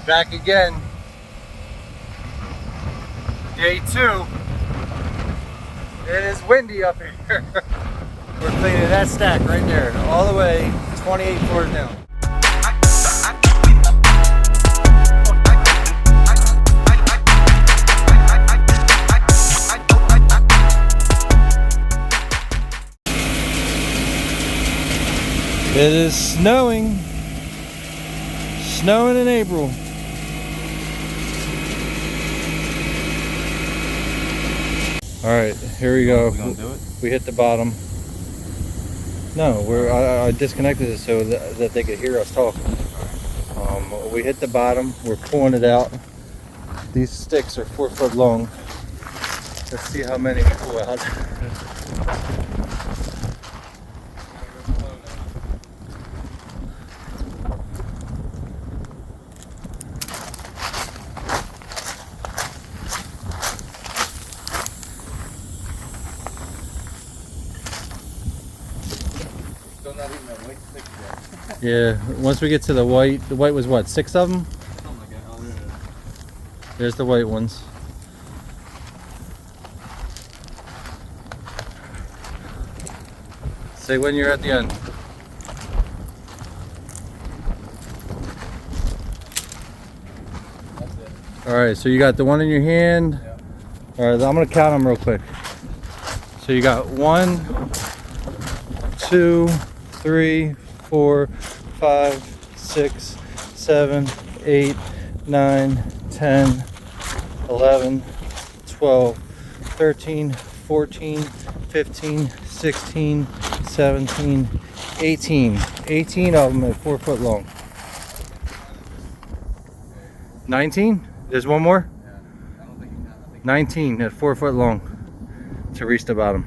Back again. Day 2. It is windy up here. We're cleaning that stack right there, all the way 28 floors down. It is snowing. Snowing in April. All right, here we go. We gonna do it? We hit the bottom. No, I disconnected it so that they could hear us talking. We hit the bottom. We're pulling it out. These sticks are 4 foot long. Let's see how many we pull out. Not even that white stick yet. Yeah, once we get to the white was what, 6 of them? Something like that. Oh, There's the white ones. Say when you're at the end. that's it. Alright, so you got the one in your hand. Yeah. Alright, I'm gonna count them real quick. So you got 1, 2, 3, 4, 5, 6, 7, 8, 9, 10, 11, 12, 13, 14, 15, 16, 17, 18. 18 of them are 4 foot long. 19? There's one more? Yeah. I don't think you can. I think 19 at 4 foot long to reach the bottom.